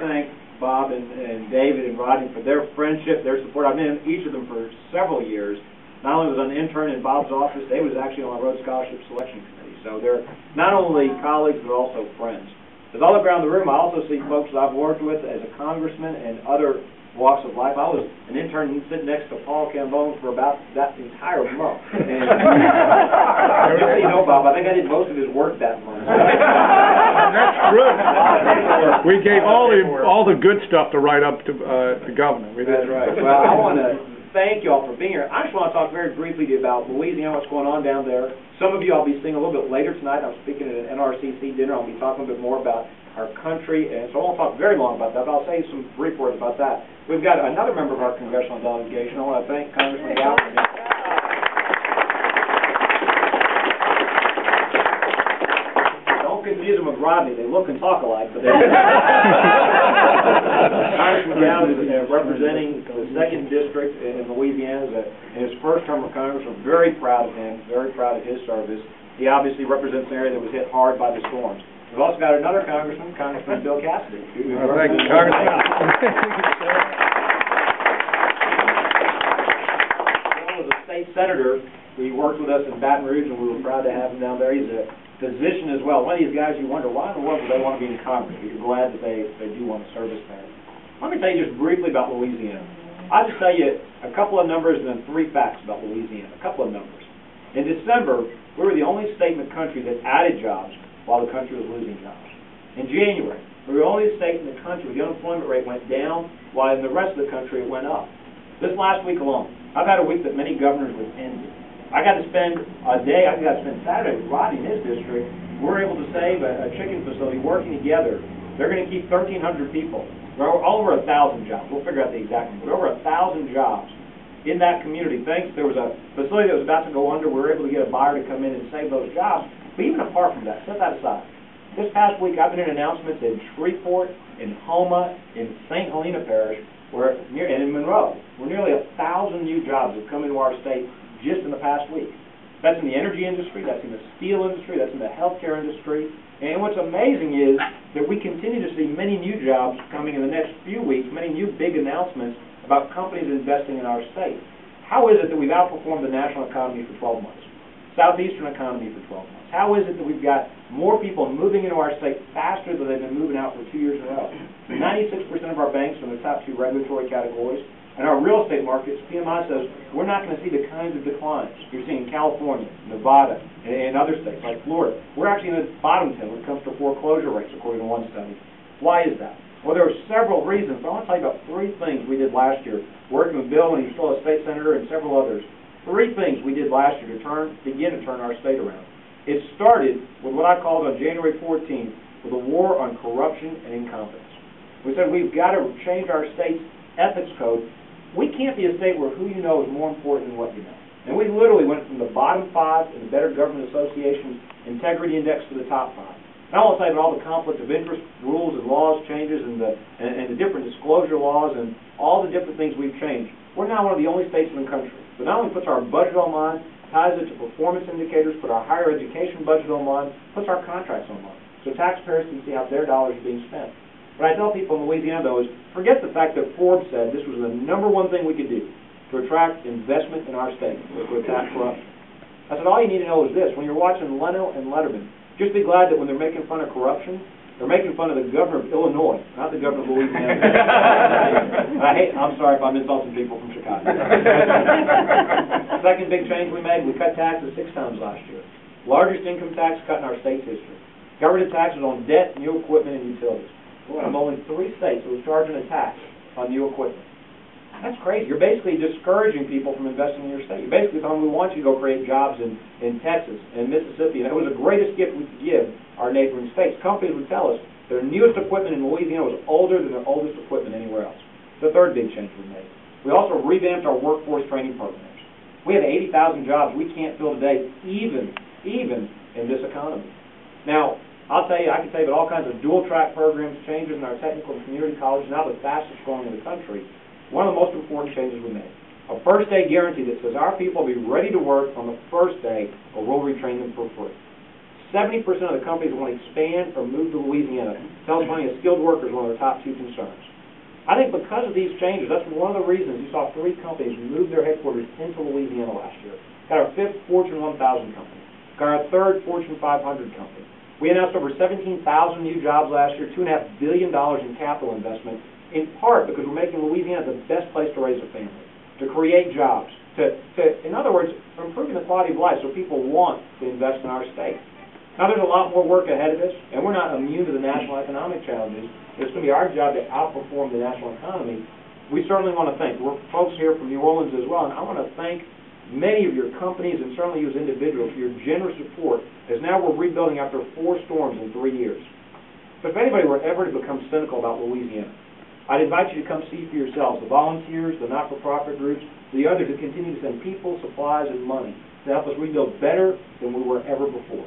to thank Bob and David and Rodney for their friendship, their support. I've known each of them for several years. Not only was I an intern in Bob's office, David was actually on my Rhodes Scholarship Selection Committee. So they're not only colleagues, but also friends. As I look around the room, I also see folks that I've worked with as a congressman and other walks of life. I was an intern sitting next to Paul Cambone for about that entire month. And just so you know, Bob, I think I did most of his work that month. That's true. We gave all the good stuff to write up to the governor. That's right. Well, I want to thank you all for being here. I just want to talk very briefly to you about Louisiana, what's going on down there. Some of you I'll be seeing a little bit later tonight. I'm speaking at an NRCC dinner. I'll be talking a bit more about our country, and so I won't talk very long about that, but I'll say some brief words about that. We've got another member of our congressional delegation. I want to thank Congressman Galvin. Don't confuse them with Rodney. They look and talk alike, but they're Congressman Galvin is representing the 2nd District in Louisiana in his first term of Congress. We're very proud of him, very proud of his service. He obviously represents an area that was hit hard by the storms. We've also got another congressman, Congressman Bill Cassidy. Thank you, Congressman. Bill was a state senator. He worked with us in Baton Rouge, and we were proud to have him down there. He's a physician as well. One of these guys you wonder, why in the world do they want to be in Congress? But you're glad that they do want a service there. Let me tell you just briefly about Louisiana. I'll just tell you a couple of numbers and then 3 facts about Louisiana. A couple of numbers. In December, we were the only state in the country that added jobs while the country was losing jobs. In January, we were the only state in the country where the unemployment rate went down, while in the rest of the country it went up. This last week alone, I've had a week that many governors would envy. I got to spend a day, I got to spend Saturday with Rodney in his district. We're able to save a chicken facility working together. They're going to keep 1,300 people. Over 1,000 jobs. We'll figure out the exact number. Over 1,000 jobs in that community. Thanks, there was a facility that was about to go under. We were able to get a buyer to come in and save those jobs. But even apart from that, set that aside. This past week, I've been in announcements in Shreveport, in Houma, in St. Helena Parish, and in Monroe, where nearly 1,000 new jobs have come into our state just in the past week. That's in the energy industry, that's in the steel industry, that's in the healthcare industry. And what's amazing is that we continue to see many new jobs coming in the next few weeks, many new big announcements about companies investing in our state. How is it that we've outperformed the national economy for 12 months? Southeastern economy for 12 months. How is it that we've got more people moving into our state faster than they've been moving out for 2 years in a row? 96% of our banks are in the top 2 regulatory categories. And our real estate markets, PMI says, we're not going to see the kinds of declines you're seeing in California, Nevada, and other states like Florida. We're actually in the bottom 10 when it comes to foreclosure rates, according to one study. Why is that? Well, there are several reasons, but I want to tell you about 3 things we did last year, working with Bill when he was still a state senator and several others. 3 things we did last year to begin to turn our state around. It started with what I called on January 14th with a war on corruption and incompetence. We said we've got to change our state's ethics code. We can't be a state where who you know is more important than what you know. And we literally went from the bottom 5 in the Better Government Association's integrity index to the top 5. And I won't say about all the conflict of interest rules and laws changes and the different disclosure laws and all the different things we've changed. We're now one of the only states in the country that not only puts our budget online, ties it to performance indicators, put our higher education budget online, puts our contracts online, so taxpayers can see how their dollars are being spent. What I tell people in Louisiana, though, is forget the fact that Forbes said this was the #1 thing we could do to attract investment in our state, to attack corruption. I said, all you need to know is this. When you're watching Leno and Letterman, just be glad that when they're making fun of corruption, they're making fun of the governor of Illinois, not the governor of Louisiana. I'm sorry if I'm insulting people from Chicago. Second big change we made, we cut taxes 6 times last year. Largest income tax cut in our state's history. Got rid of taxes on debt, new equipment, and utilities. We're one of only 3 states that was charging a tax on new equipment. That's crazy. You're basically discouraging people from investing in your state. You're basically telling them we want you to go create jobs in Texas and Mississippi. And it was the greatest gift we could give our neighboring states. Companies would tell us their newest equipment in Louisiana was older than their oldest equipment anywhere else. The third big change we made. We also revamped our workforce training programs. We have 80,000 jobs we can't fill today, even in this economy. Now, I'll tell you, I can tell you about all kinds of dual-track programs, changes in our technical and community colleges, now the fastest growing in the country. One of the most important changes we made, a first-day guarantee that says our people will be ready to work on the first day, or we'll retrain them for free. 70% of the companies want to expand or move to Louisiana. Tells finding skilled workers one of their top 2 concerns. I think because of these changes, that's one of the reasons you saw 3 companies move their headquarters into Louisiana last year. Got our 5th Fortune 1000 company. Got our 3rd Fortune 500 company. We announced over 17,000 new jobs last year, $2.5 billion in capital investment, in part because we're making Louisiana the best place to raise a family, to create jobs, in other words, improving the quality of life so people want to invest in our state. Now, there's a lot more work ahead of us, and we're not immune to the national economic challenges. It's going to be our job to outperform the national economy. We certainly want to thank, we're folks here from New Orleans as well, and I want to thank many of your companies and certainly you as individuals for your generous support, as now we're rebuilding after 4 storms in 3 years. But if anybody were ever to become cynical about Louisiana, I'd invite you to come see for yourselves, the volunteers, the not-for-profit groups, the others who continue to send people, supplies, and money to help us rebuild better than we were ever before.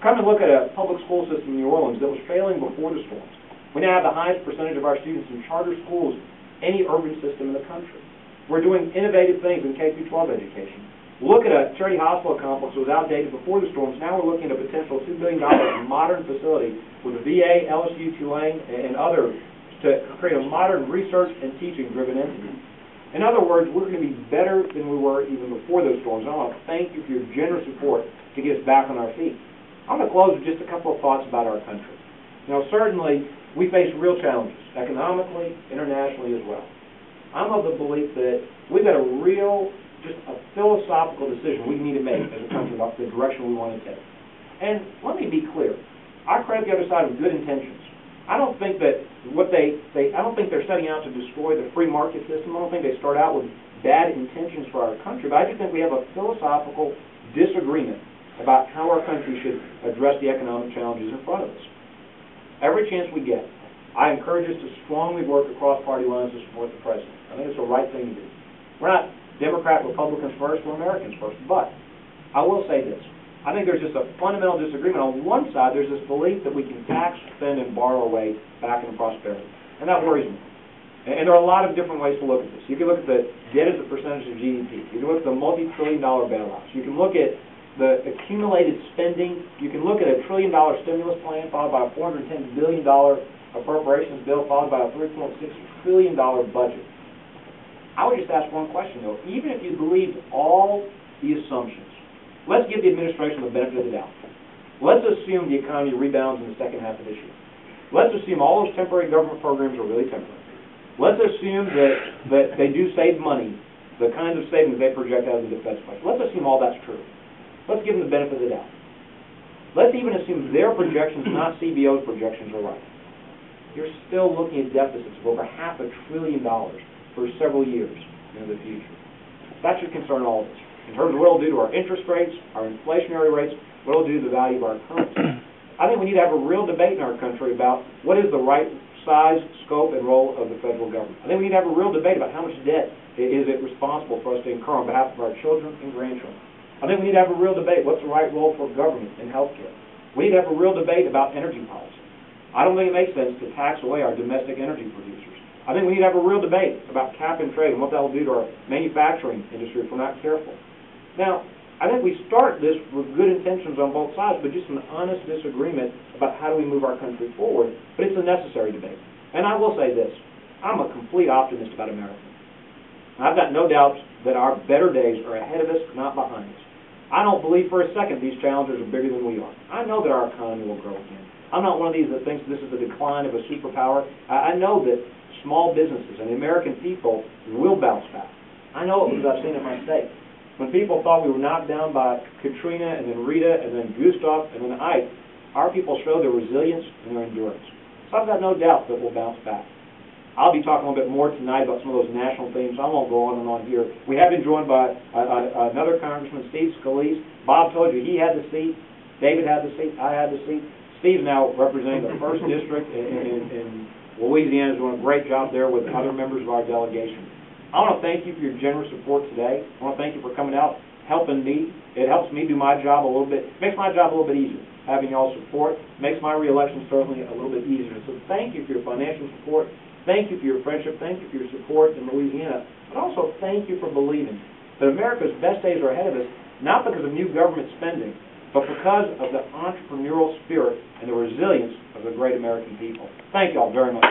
Come and look at a public school system in New Orleans that was failing before the storms. We now have the highest percentage of our students in charter schools any urban system in the country. We're doing innovative things in K-12 education. Look at a charity hospital complex that was outdated before the storms. Now we're looking at a potential $2 billion modern facility with the VA, LSU, Tulane, and others to create a modern research and teaching-driven entity. In other words, we're going to be better than we were even before those storms. I want to thank you for your generous support to get us back on our feet. I'm going to close with just a couple of thoughts about our country. Certainly, we face real challenges, economically, internationally as well. I'm of the belief that we've got a real, just a philosophical decision we need to make as a country about the direction we want to take. And let me be clear. I credit the other side with good intentions. I don't think that I don't think they're setting out to destroy the free market system. I don't think they start out with bad intentions for our country, but I just think we have a philosophical disagreement about how our country should address the economic challenges in front of us. Every chance we get, I encourage us to strongly work across party lines to support the president. I think it's the right thing to do. We're not Democrat, Republicans first, we're Americans first. But I will say this. I think there's just a fundamental disagreement. On one side, there's this belief that we can tax, spend, and borrow our way back into prosperity. And that worries me. And there are a lot of different ways to look at this. You can look at the debt as a percentage of GDP. You can look at the multi-trillion-dollar bailouts. You can look at the accumulated spending. You can look at a $1 trillion stimulus plan followed by a $410 billion appropriations bill followed by a $3.6 trillion budget. I would just ask one question, though. Even if you believed all the assumptions, let's give the administration the benefit of the doubt. Let's assume the economy rebounds in the second half of this year. Let's assume all those temporary government programs are really temporary. Let's assume that they do save money, the kinds of savings they project out of the defense budget. Let's assume all that's true. Let's give them the benefit of the doubt. Let's even assume their projections, not CBO's projections, are right. You're still looking at deficits of over $500 billion for several years into the future. That should concern all of us. In terms of what it'll do to our interest rates, our inflationary rates, what it'll do to the value of our currency. I think we need to have a real debate in our country about what is the right size, scope, and role of the federal government. I think we need to have a real debate about how much debt is it responsible for us to incur on behalf of our children and grandchildren. I think we need to have a real debate what's the right role for government in health care. We need to have a real debate about energy policy. I don't think it makes sense to tax away our domestic energy producers. I think we need to have a real debate about cap and trade and what that will do to our manufacturing industry if we're not careful. Now, I think we start this with good intentions on both sides, but just an honest disagreement about how do we move our country forward, but it's a necessary debate. And I will say this, I'm a complete optimist about America. I've got no doubts that our better days are ahead of us, not behind us. I don't believe for a second these challenges are bigger than we are. I know that our economy will grow again. I'm not one of these that thinks this is the decline of a superpower. I know that small businesses and the American people will bounce back. I know it because I've seen it in my state. When people thought we were knocked down by Katrina and then Rita and then Gustav and then Ike, our people showed their resilience and their endurance. So I've got no doubt that we'll bounce back. I'll be talking a little bit more tonight about some of those national themes. I won't go on and on here. We have been joined by another Congressman, Steve Scalise. Bob told you he had the seat. David had the seat. I had the seat. Steve's now representing the 1st District in Louisiana. He's doing a great job there with other members of our delegation. I want to thank you for your generous support today. I want to thank you for coming out, helping me. It helps me do my job a little bit. Makes my job a little bit easier. Having y'all's support makes my reelection certainly a little bit easier. So thank you for your financial support. Thank you for your friendship. Thank you for your support in Louisiana. But also thank you for believing that America's best days are ahead of us, not because of new government spending, but because of the entrepreneurial spirit and the resilience of the great American people. Thank you all very much.